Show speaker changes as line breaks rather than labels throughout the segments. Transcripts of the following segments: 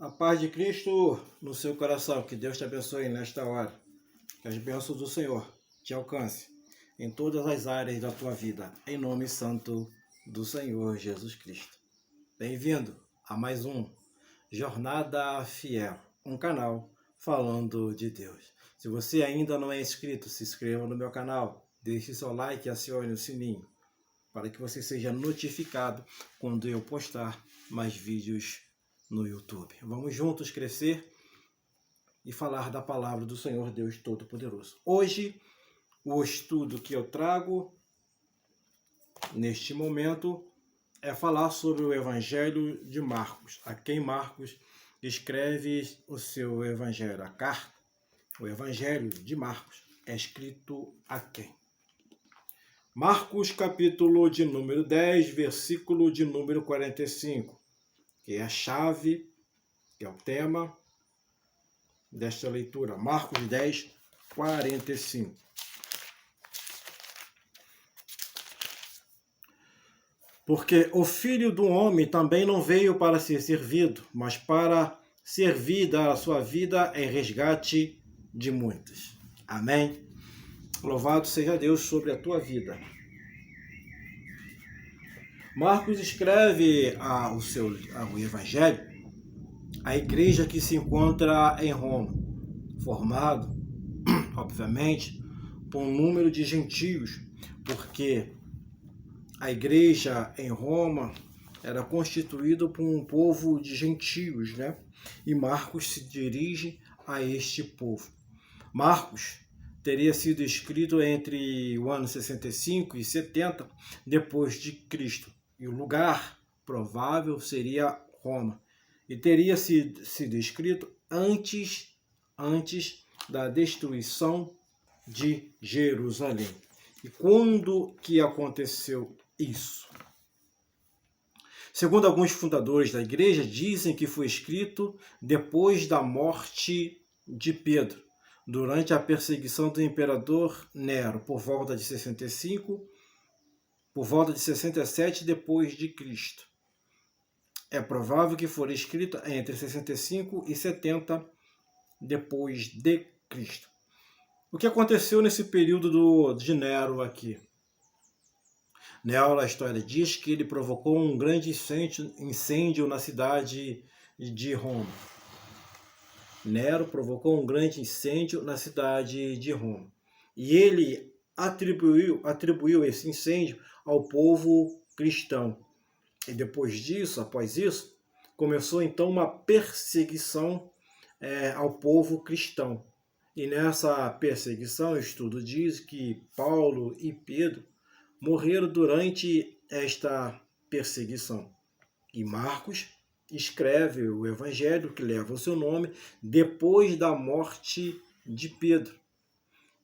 A paz de Cristo no seu coração, que Deus te abençoe nesta hora. Que as bênçãos do Senhor te alcance em todas as áreas da tua vida, em nome santo do Senhor Jesus Cristo. Bem-vindo a mais um Jornada Fiel, um canal falando de Deus. Se você ainda não é inscrito, se inscreva no meu canal, deixe seu like e acione o sininho, para que você seja notificado quando eu postar mais vídeos no YouTube. Vamos juntos crescer e falar da palavra do Senhor Deus Todo-Poderoso. Hoje, o estudo que eu trago neste momento é falar sobre o Evangelho de Marcos, a quem Marcos escreve o seu Evangelho, a carta. O Evangelho de Marcos é escrito a quem? Marcos, capítulo de número 10, versículo de número 45. Que é a chave, que é o tema desta leitura. Marcos 10, 45. Porque o Filho do Homem também não veio para ser servido, mas para servir e dar a sua vida em resgate de muitos. Amém? Louvado seja Deus sobre a tua vida. Marcos escreve o Evangelho à igreja que se encontra em Roma, formado, obviamente, por um número de gentios, porque a igreja em Roma era constituída por um povo de gentios, né? E Marcos se dirige a este povo. Marcos teria sido escrito entre o ano 65 e 70 depois de Cristo, e o lugar provável seria Roma, e teria sido escrito antes da destruição de Jerusalém. E quando que aconteceu isso? Segundo alguns fundadores da igreja, dizem que foi escrito depois da morte de Pedro, durante a perseguição do imperador Nero, por volta de 67 depois de Cristo. É provável que for escrito entre 65 e 70 depois de Cristo. O que aconteceu nesse período de Nero aqui? Nero, a história diz que ele provocou um grande incêndio na cidade de Roma. Nero provocou um grande incêndio na cidade de Roma. E ele atribuiu esse incêndio ao povo cristão. E depois disso, após isso, começou então uma perseguição ao povo cristão. E nessa perseguição, o estudo diz que Paulo e Pedro morreram durante esta perseguição. E Marcos escreve o Evangelho que leva o seu nome depois da morte de Pedro.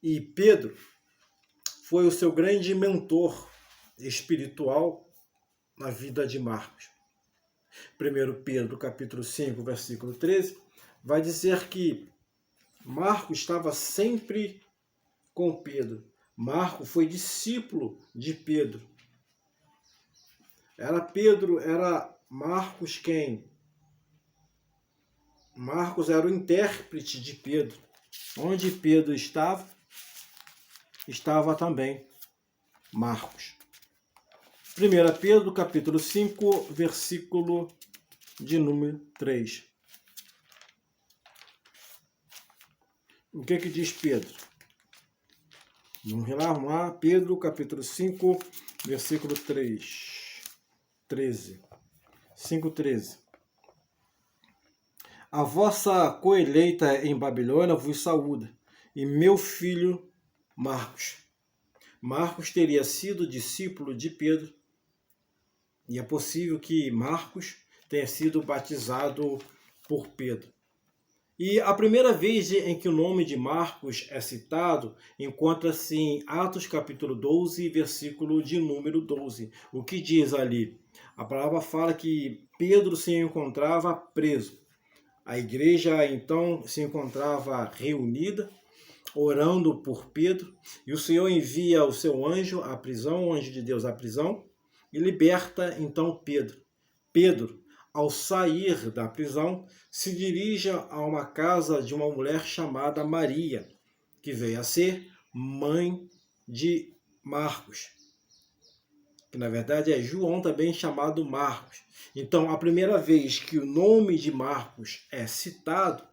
E Pedro foi o seu grande mentor espiritual na vida de Marcos. 1 Pedro, capítulo 5, versículo 13, vai dizer que Marcos estava sempre com Pedro. Marcos foi discípulo de Pedro. Era Marcos quem? Marcos era o intérprete de Pedro. Onde Pedro estava também Marcos. 1 Pedro, capítulo 5, versículo de número 3. O que diz Pedro? Vamos lá, Pedro, capítulo 5, versículo 13. 5:13. A vossa coeleita em Babilônia vos saúda, e meu filho Marcos. Marcos teria sido discípulo de Pedro, e é possível que Marcos tenha sido batizado por Pedro. E a primeira vez em que o nome de Marcos é citado encontra-se em Atos capítulo 12, versículo de número 12. O que diz ali? A palavra fala que Pedro se encontrava preso. A igreja então se encontrava reunida, orando por Pedro, e o Senhor envia o seu anjo à prisão, o anjo de Deus à prisão, e liberta então Pedro. Pedro, ao sair da prisão, se dirige a uma casa de uma mulher chamada Maria, que veio a ser mãe de Marcos, que na verdade é João, também chamado Marcos. Então, a primeira vez que o nome de Marcos é citado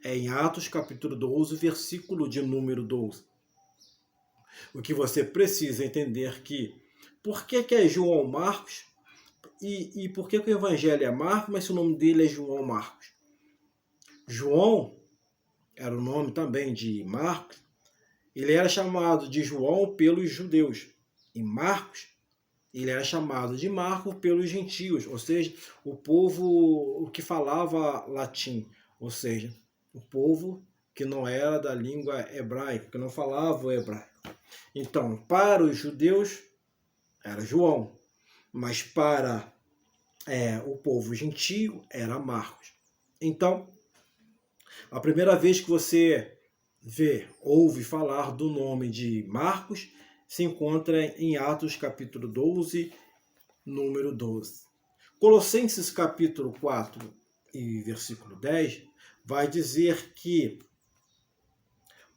é em Atos capítulo 12, versículo de número 12. O que você precisa entender que por que é João Marcos e por que o evangelho é Marcos, mas se o nome dele é João Marcos. João era o nome também de Marcos. Ele era chamado de João pelos judeus. E Marcos, ele era chamado de Marcos pelos gentios, ou seja, o povo que falava latim, ou seja, o povo que não era da língua hebraica, que não falava o hebraico. Então, para os judeus, era João, mas para o povo gentio, era Marcos. Então, a primeira vez que você ouve falar do nome de Marcos, se encontra em Atos capítulo 12, número 12. Colossenses capítulo 4 e versículo 10 vai dizer que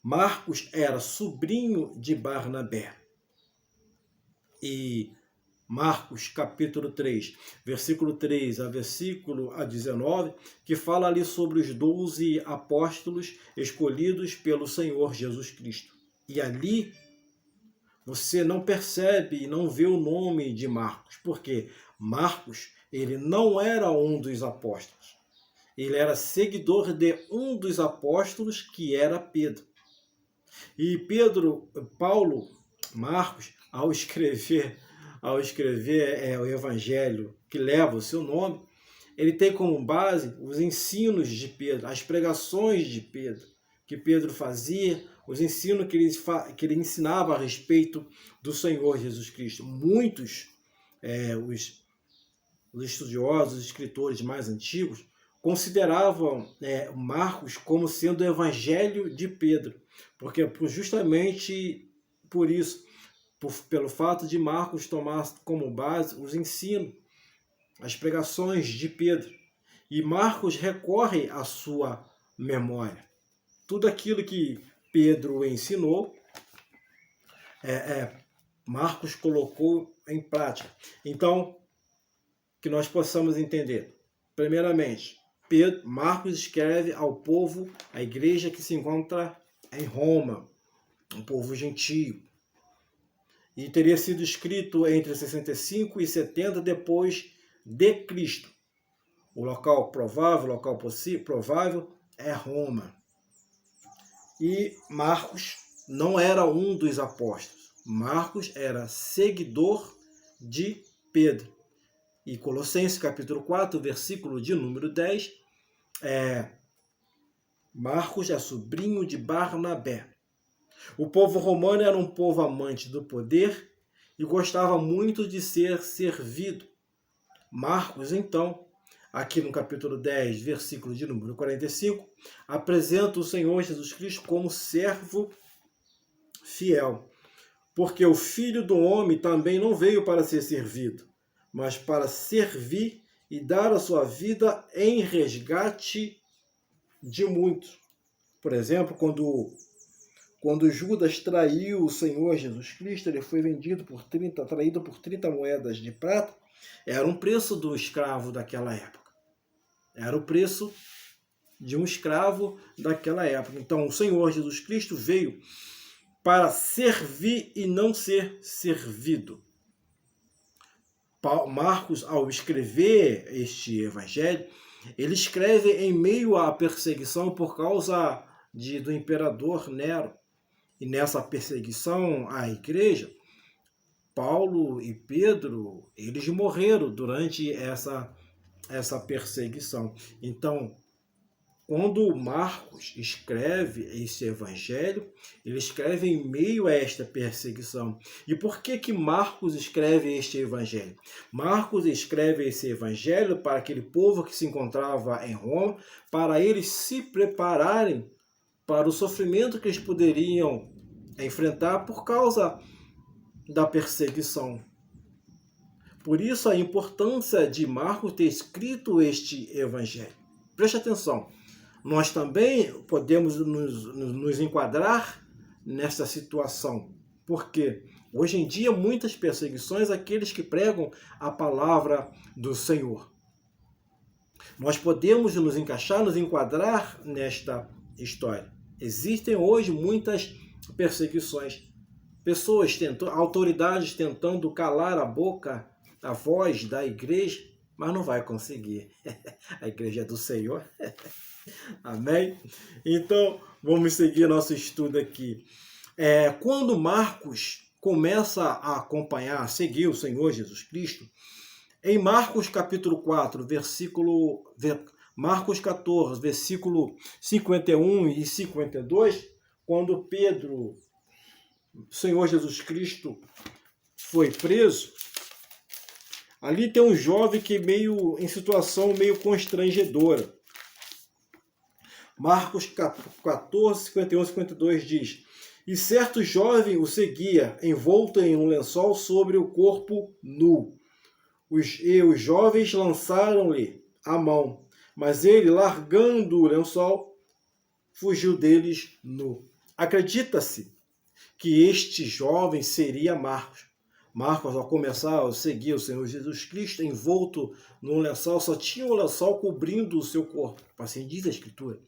Marcos era sobrinho de Barnabé. E Marcos capítulo 3, versículo 3 a versículo 19, que fala ali sobre os 12 apóstolos escolhidos pelo Senhor Jesus Cristo. E ali você não percebe e não vê o nome de Marcos, porque Marcos, ele não era um dos apóstolos. Ele era seguidor de um dos apóstolos, que era Pedro. E Marcos, ao escrever o evangelho que leva o seu nome, ele tem como base os ensinos de Pedro, as pregações de Pedro, que Pedro fazia, os ensinos que ele ensinava a respeito do Senhor Jesus Cristo. Muitos, os estudiosos, os escritores mais antigos, consideravam Marcos como sendo o evangelho de Pedro, porque justamente por isso, pelo fato de Marcos tomar como base os ensinos, as pregações de Pedro. E Marcos recorre à sua memória. Tudo aquilo que Pedro ensinou, Marcos colocou em prática. Então, que nós possamos entender. Primeiramente, Marcos escreve ao povo, à igreja que se encontra em Roma, um povo gentio. E teria sido escrito entre 65 e 70 depois de Cristo. O local provável é Roma. E Marcos não era um dos apóstolos. Marcos era seguidor de Pedro. E Colossenses capítulo 4, versículo de número 10, Marcos é sobrinho de Barnabé. O povo romano era um povo amante do poder e gostava muito de ser servido. Marcos, então, aqui no capítulo 10, versículo de número 45, apresenta o Senhor Jesus Cristo como servo fiel, porque o Filho do Homem também não veio para ser servido, mas para servir e dar a sua vida em resgate de muitos. Por exemplo, quando Judas traiu o Senhor Jesus Cristo, ele foi traído por 30 moedas de prata. Era um preço do escravo daquela época. Era o preço de um escravo daquela época. Então, o Senhor Jesus Cristo veio para servir e não ser servido. Marcos, ao escrever este evangelho, ele escreve em meio à perseguição por causa do imperador Nero. E nessa perseguição à igreja, Paulo e Pedro, eles morreram durante essa perseguição. Então, quando Marcos escreve esse evangelho, ele escreve em meio a esta perseguição. E por que Marcos escreve este evangelho? Marcos escreve esse evangelho para aquele povo que se encontrava em Roma, para eles se prepararem para o sofrimento que eles poderiam enfrentar por causa da perseguição. Por isso a importância de Marcos ter escrito este evangelho. Preste atenção, nós também podemos nos enquadrar nessa situação, porque hoje em dia muitas perseguições àqueles que pregam a palavra do Senhor. Nós podemos nos encaixar, nos enquadrar nesta história. Existem hoje muitas perseguições. Pessoas autoridades tentando calar a boca, a voz da igreja, mas não vai conseguir. A igreja é do Senhor. Amém? Então, vamos seguir nosso estudo aqui. Quando Marcos começa a acompanhar, a seguir o Senhor Jesus Cristo, em Marcos capítulo 4, Marcos 14, versículo 51 e 52, quando Pedro, o Senhor Jesus Cristo, foi preso, ali tem um jovem que em situação meio constrangedora. Marcos 14, 51 e 52 diz: E certo jovem o seguia, envolto em um lençol sobre o corpo nu. E os jovens lançaram-lhe a mão, mas ele, largando o lençol, fugiu deles nu. Acredita-se que este jovem seria Marcos. Marcos, ao começar a seguir o Senhor Jesus Cristo, envolto num lençol, só tinha o lençol cobrindo o seu corpo, assim diz a Escritura.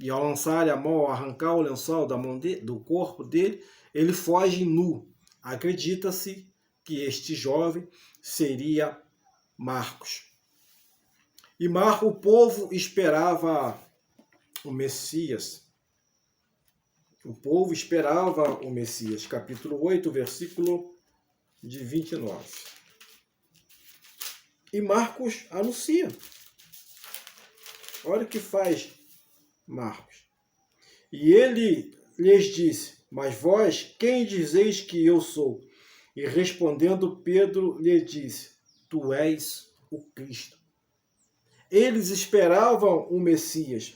E ao lançar a mão, ao arrancar o lençol do corpo dele, ele foge nu. Acredita-se que este jovem seria Marcos. E o povo esperava o Messias. O povo esperava o Messias. Capítulo 8, versículo de 29. E Marcos anuncia. Olha o que faz Marcos. E ele lhes disse: Mas vós, quem dizeis que eu sou? E respondendo Pedro lhe disse: Tu és o Cristo. Eles esperavam o Messias.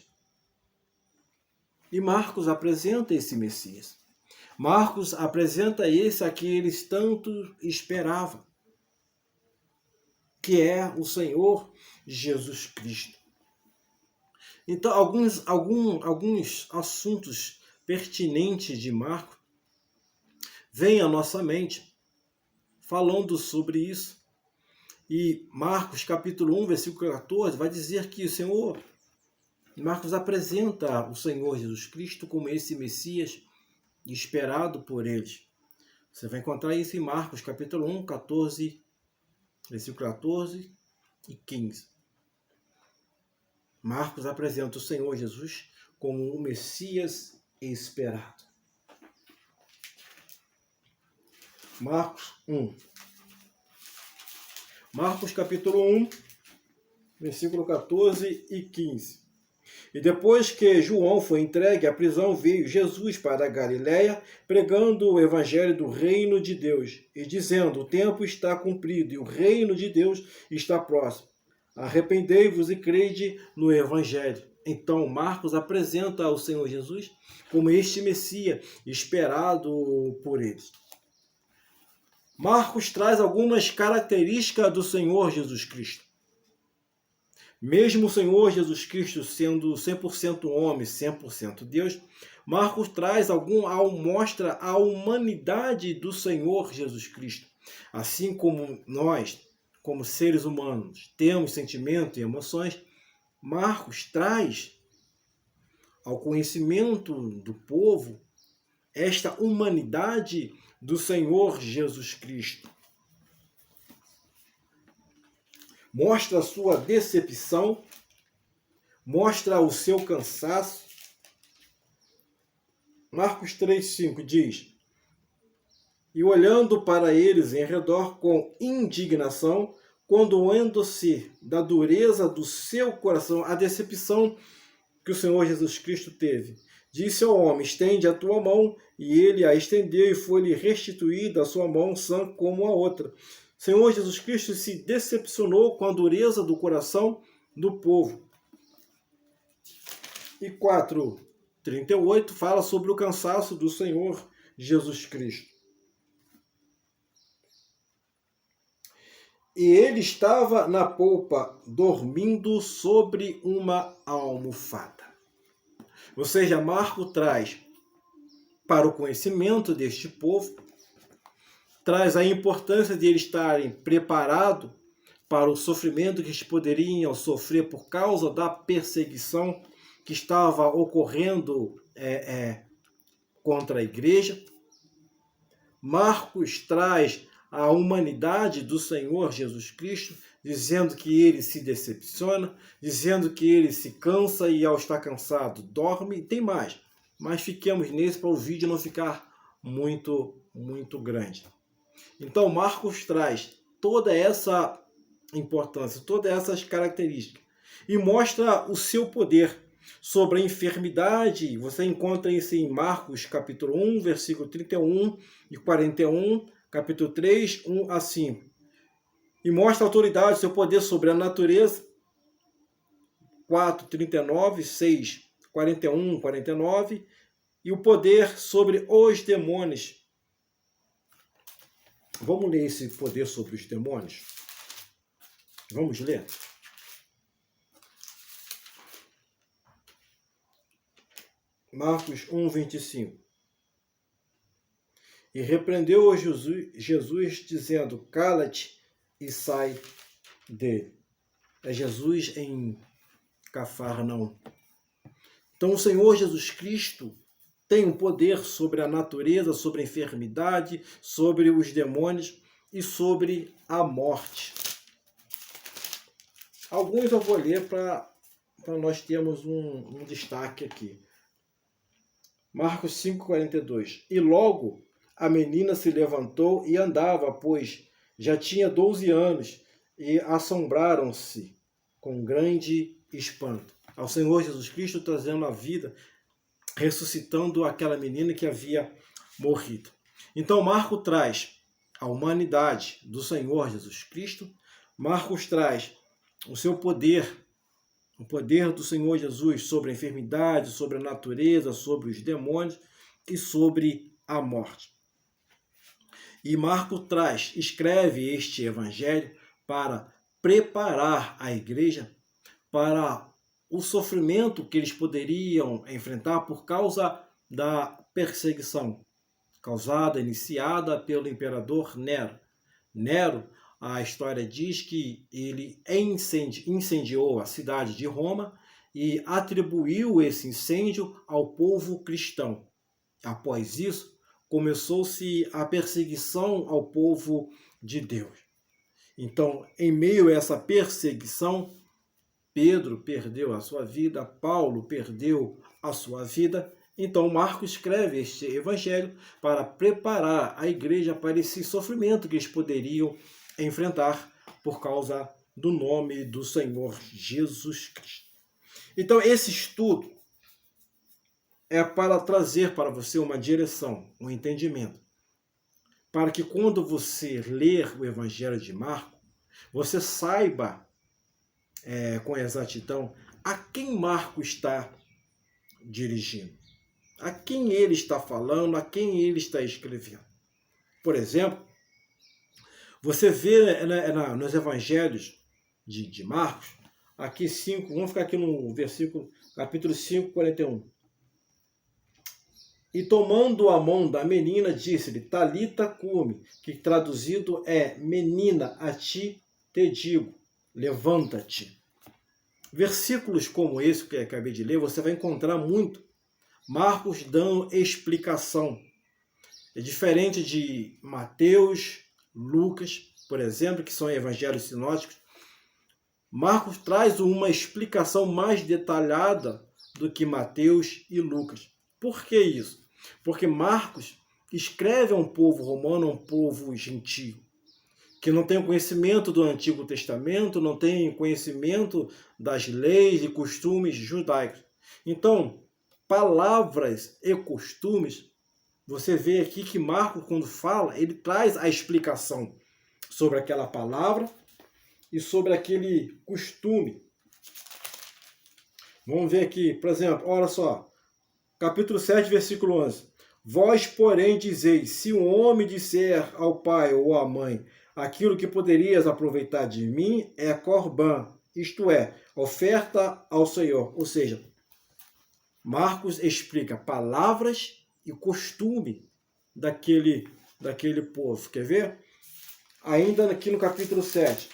E Marcos apresenta esse Messias. Marcos apresenta esse a que eles tanto esperavam, que é o Senhor Jesus Cristo. Então, alguns assuntos pertinentes de Marcos vêm à nossa mente falando sobre isso. E Marcos capítulo 1, versículo 14, vai dizer que o Senhor, Marcos apresenta o Senhor Jesus Cristo como esse Messias esperado por eles. Você vai encontrar isso em Marcos capítulo 1, 14, versículo 14 e 15. Marcos apresenta o Senhor Jesus como o Messias esperado. Marcos 1. Marcos capítulo 1, versículo 14 e 15. E depois que João foi entregue à prisão, veio Jesus para a Galiléia, pregando o evangelho do reino de Deus, e dizendo: O tempo está cumprido e o reino de Deus está próximo. Arrependei-vos e crede no evangelho. Então, Marcos apresenta o Senhor Jesus como este Messias esperado por eles. Marcos traz algumas características do Senhor Jesus Cristo. Mesmo o Senhor Jesus Cristo sendo 100% homem, 100% Deus, Marcos mostra a humanidade do Senhor Jesus Cristo. Assim como nós, como seres humanos, temos sentimentos e emoções, Marcos traz ao conhecimento do povo esta humanidade do Senhor Jesus Cristo. Mostra a sua decepção, mostra o seu cansaço. Marcos 3,5 diz: E olhando para eles em redor com indignação, condoendo-se da dureza do seu coração, a decepção que o Senhor Jesus Cristo teve, disse ao homem: Estende a tua mão. E ele a estendeu, e foi-lhe restituída a sua mão sã como a outra. O Senhor Jesus Cristo se decepcionou com a dureza do coração do povo. E 4:38 fala sobre o cansaço do Senhor Jesus Cristo. E ele estava na polpa, dormindo sobre uma almofada. Ou seja, Marcos traz para o conhecimento deste povo, traz a importância de eles estarem preparados para o sofrimento que eles poderiam sofrer por causa da perseguição que estava ocorrendo contra a igreja. Marcos traz a humanidade do Senhor Jesus Cristo, dizendo que ele se decepciona, dizendo que ele se cansa e ao estar cansado dorme. Tem mais, mas fiquemos nesse para o vídeo não ficar muito grande. Então Marcos traz toda essa importância, todas essas características e mostra o seu poder sobre a enfermidade. Você encontra isso em Marcos capítulo 1, versículo 31 e 41, capítulo 3, 1 a 5. E mostra a autoridade, seu poder sobre a natureza. 4, 39, 6, 41, 49. E o poder sobre os demônios. Vamos ler esse poder sobre os demônios? Vamos ler? Marcos 1, 25. E repreendeu Jesus dizendo, cala-te e sai dele. É Jesus em Cafarnaum. Então o Senhor Jesus Cristo tem um poder sobre a natureza, sobre a enfermidade, sobre os demônios e sobre a morte. Alguns eu vou ler para nós termos um destaque aqui. Marcos 5,42. E logo a menina se levantou e andava, pois já tinha 12 anos, e assombraram-se com grande espanto. Ao Senhor Jesus Cristo trazendo a vida, ressuscitando aquela menina que havia morrido. Então Marcos traz a humanidade do Senhor Jesus Cristo. Marcos traz o seu poder, o poder do Senhor Jesus sobre a enfermidade, sobre a natureza, sobre os demônios e sobre a morte. E Marcos escreve este evangelho para preparar a igreja para o sofrimento que eles poderiam enfrentar por causa da perseguição iniciada pelo imperador Nero. Nero, a história diz que ele incendiou a cidade de Roma e atribuiu esse incêndio ao povo cristão. Após isso, começou-se a perseguição ao povo de Deus. Então, em meio a essa perseguição, Pedro perdeu a sua vida, Paulo perdeu a sua vida. Então, Marcos escreve este evangelho para preparar a igreja para esse sofrimento que eles poderiam enfrentar por causa do nome do Senhor Jesus Cristo. Então, esse estudo é para trazer para você uma direção, um entendimento, para que quando você ler o evangelho de Marcos, você saiba com exatidão a quem Marcos está dirigindo, a quem ele está falando, a quem ele está escrevendo. Por exemplo, você vê nos evangelhos de Marcos, aqui 5, vamos ficar aqui no versículo, capítulo 5, 41. E tomando a mão da menina, disse-lhe, Talita cumi, que traduzido é, menina, a ti te digo, levanta-te. Versículos como esse que eu acabei de ler, você vai encontrar muito Marcos dando explicação. É diferente de Mateus, Lucas, por exemplo, que são evangelhos sinóticos. Marcos traz uma explicação mais detalhada do que Mateus e Lucas. Por que isso? Porque Marcos escreve a um povo romano, a um povo gentio, que não tem conhecimento do Antigo Testamento, não tem conhecimento das leis e costumes judaicos. Então, palavras e costumes, você vê aqui que Marcos, quando fala, ele traz a explicação sobre aquela palavra e sobre aquele costume. Vamos ver aqui, por exemplo, olha só, capítulo 7, versículo 11. Vós, porém, dizeis, se um homem disser ao pai ou à mãe, Aquilo que poderias aproveitar de mim é Corban, isto é, oferta ao Senhor. Ou seja, Marcos explica palavras e costume daquele povo. Quer ver? Ainda aqui no capítulo 7.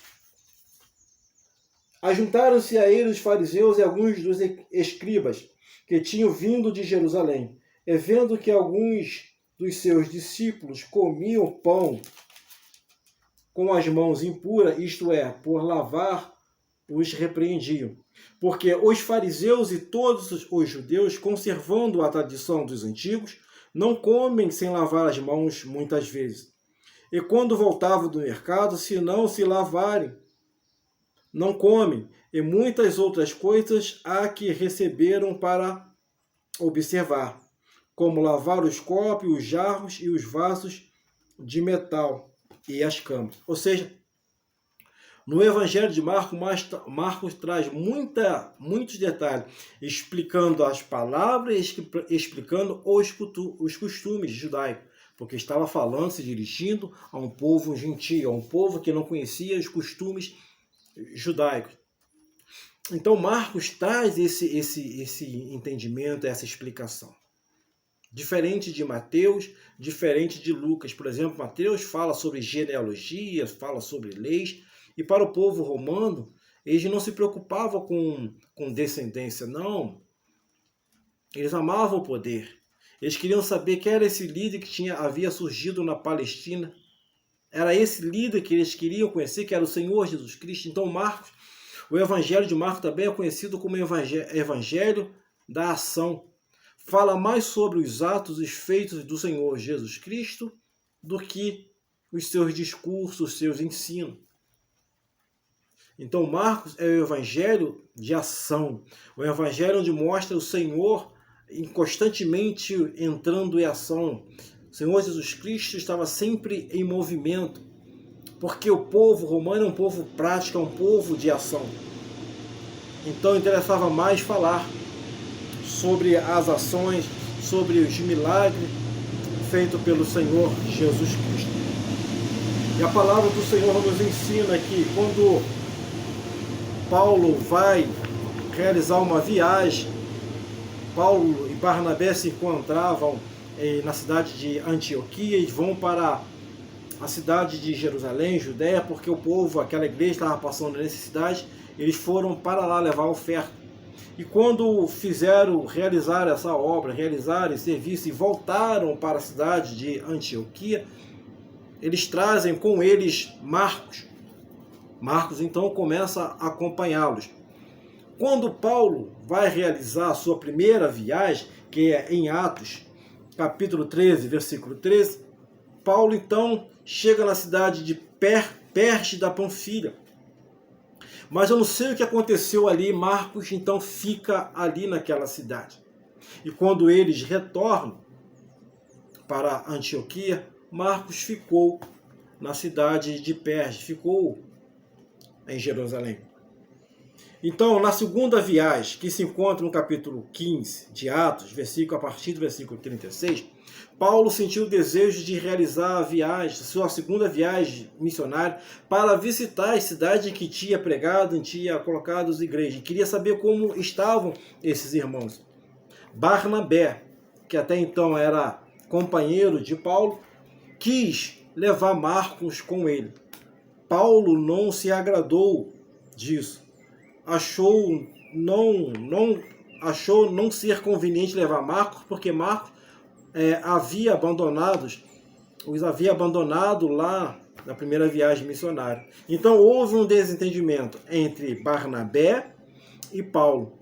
Ajuntaram-se a ele os fariseus e alguns dos escribas que tinham vindo de Jerusalém, e vendo que alguns dos seus discípulos comiam pão com as mãos impuras, isto é, por lavar, os repreendiam. Porque os fariseus e todos os judeus, conservando a tradição dos antigos, não comem sem lavar as mãos muitas vezes. E quando voltavam do mercado, se não se lavarem, não comem, e muitas outras coisas há que receberam para observar, como lavar os copos, os jarros e os vasos de metal e as câmaras. Ou seja, no Evangelho de Marcos traz muitos detalhes, explicando as palavras, explicando os costumes judaicos, porque estava falando, se dirigindo a um povo gentio, a um povo que não conhecia os costumes judaicos. Então Marcos traz esse entendimento, essa explicação. Diferente de Mateus, diferente de Lucas. Por exemplo, Mateus fala sobre genealogia, fala sobre leis, e para o povo romano, eles não se preocupavam com descendência, não. Eles amavam o poder. Eles queriam saber quem era esse líder que havia surgido na Palestina. Era esse líder que eles queriam conhecer, que era o Senhor Jesus Cristo. Então Marcos, o Evangelho de Marcos também é conhecido como Evangelho da ação. Fala mais sobre os atos e feitos do Senhor Jesus Cristo do que os seus discursos, os seus ensinos. Então Marcos é o Evangelho de ação, o Evangelho onde mostra o Senhor constantemente entrando em ação. O Senhor Jesus Cristo estava sempre em movimento, porque o povo romano é um povo prático, é um povo de ação. Então interessava mais falar sobre as ações, sobre os milagres feitos pelo Senhor Jesus Cristo. E a palavra do Senhor nos ensina que quando Paulo vai realizar uma viagem, Paulo e Barnabé se encontravam na cidade de Antioquia e vão para a cidade de Jerusalém, Judéia, porque o povo, aquela igreja estava passando necessidade, eles foram para lá levar oferta. E quando realizaram essa obra, realizaram esse serviço e voltaram para a cidade de Antioquia, eles trazem com eles Marcos. Marcos então começa a acompanhá-los. Quando Paulo vai realizar a sua primeira viagem, que é em Atos, capítulo 13, versículo 13, Paulo então chega na cidade de Perge da Panfilha. Mas eu não sei o que aconteceu ali, Marcos então fica ali naquela cidade. E quando eles retornam para Antioquia, Marcos ficou na cidade de Perge, ficou em Jerusalém. Então, na segunda viagem, que se encontra no capítulo 15 de Atos, a partir do versículo 36, Paulo sentiu o desejo de realizar a viagem, sua segunda viagem missionária, para visitar as cidades que tinha pregado, tinha colocado as igrejas. Queria saber como estavam esses irmãos. Barnabé, que até então era companheiro de Paulo, quis levar Marcos com ele. Paulo não se agradou disso. Achou não ser conveniente levar Marcos, porque Marcos os havia abandonado lá na primeira viagem missionária. Então houve um desentendimento entre Barnabé e Paulo.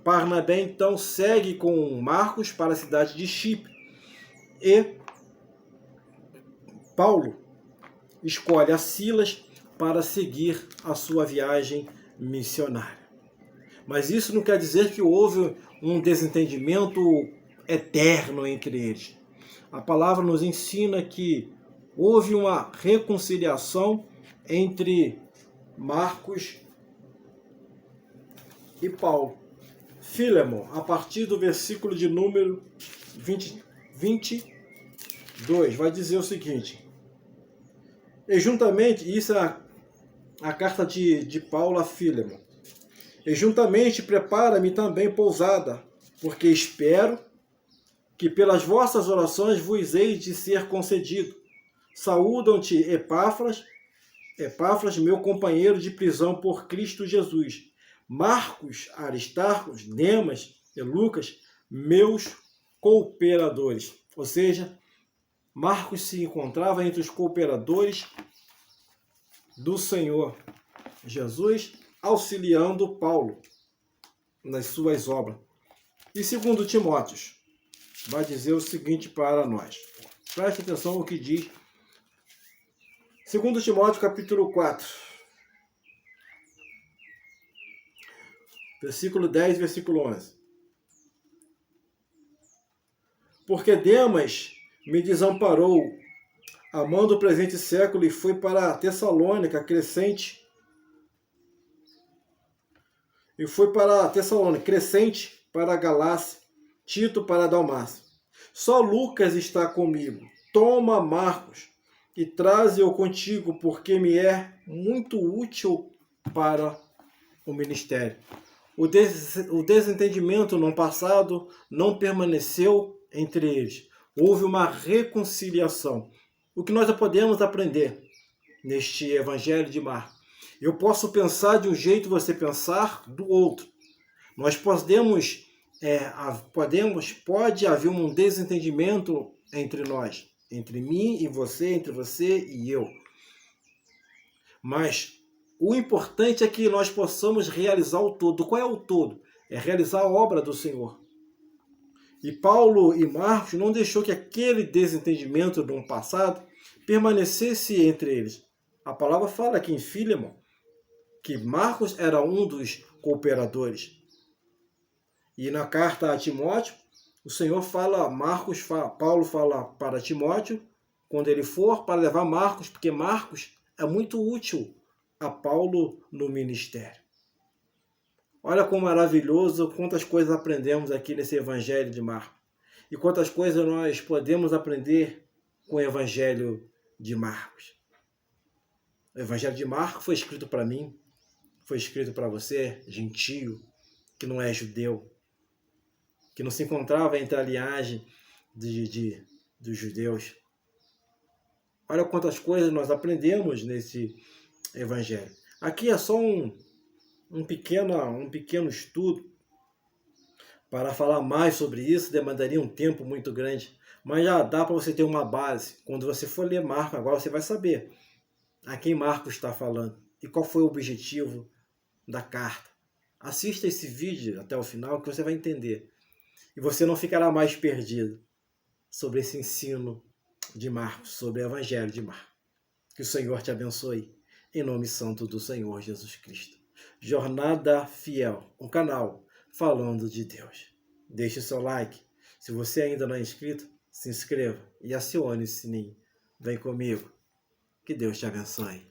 Barnabé então segue com Marcos para a cidade de Chipre. E Paulo escolhe a Silas para seguir a sua viagem missionária. Mas isso não quer dizer que houve um desentendimento eterno entre eles. A palavra nos ensina que houve uma reconciliação entre Marcos e Paulo. Filemon, a partir do versículo de número 22, vai dizer o seguinte: E juntamente, isso é a carta de Paulo a Filemon. E juntamente prepara-me também pousada, porque espero que pelas vossas orações vos hei de ser concedido. Saúdam-te Epáfras, meu companheiro de prisão por Cristo Jesus. Marcos, Aristarcos, Demas e Lucas, meus cooperadores. Ou seja, Marcos se encontrava entre os cooperadores do Senhor Jesus, auxiliando Paulo nas suas obras. E segundo Timóteo, vai dizer o seguinte para nós. Preste atenção no que diz. Segundo Timóteo, capítulo 4, versículo 10, versículo 11. Porque Demas me desamparou, amando o presente século, e foi para a Tessalônica, Crescente, para a Galácia, Tito para a Dalmácia. Só Lucas está comigo. Toma Marcos e traze-o contigo, porque me é muito útil para o ministério. O desentendimento no passado não permaneceu entre eles. Houve uma reconciliação. O que nós podemos aprender neste Evangelho de Marcos? Eu posso pensar de um jeito, você pensar do outro. Nós pode haver um desentendimento entre nós, entre mim e você, entre você e eu. Mas o importante é que nós possamos realizar o todo. Qual é o todo? É realizar a obra do Senhor. E Paulo e Marcos não deixou que aquele desentendimento do passado permanecesse entre eles. A palavra fala aqui em Filemon que Marcos era um dos cooperadores. E na carta a Timóteo, o Senhor fala, Paulo fala para Timóteo, quando ele for, para levar Marcos, porque Marcos é muito útil a Paulo no ministério. Olha como maravilhoso, quantas coisas aprendemos aqui nesse Evangelho de Marcos. E quantas coisas nós podemos aprender com o Evangelho de Marcos. O Evangelho de Marcos foi escrito para mim, foi escrito para você, gentio, que não é judeu, que não se encontrava entre a linhagem dos judeus. Olha quantas coisas nós aprendemos nesse Evangelho. Aqui é só um pequeno estudo. Para falar mais sobre isso, demandaria um tempo muito grande. Mas já dá para você ter uma base. Quando você for ler Marcos, agora você vai saber a quem Marcos está falando e qual foi o objetivo da carta. Assista esse vídeo até o final que você vai entender. E você não ficará mais perdido sobre esse ensino de Marcos, sobre o Evangelho de Marcos. Que o Senhor te abençoe. Em nome santo do Senhor Jesus Cristo. Jornada Fiel, um canal falando de Deus. Deixe o seu like. Se você ainda não é inscrito, se inscreva e acione o sininho. Vem comigo. Que Deus te abençoe.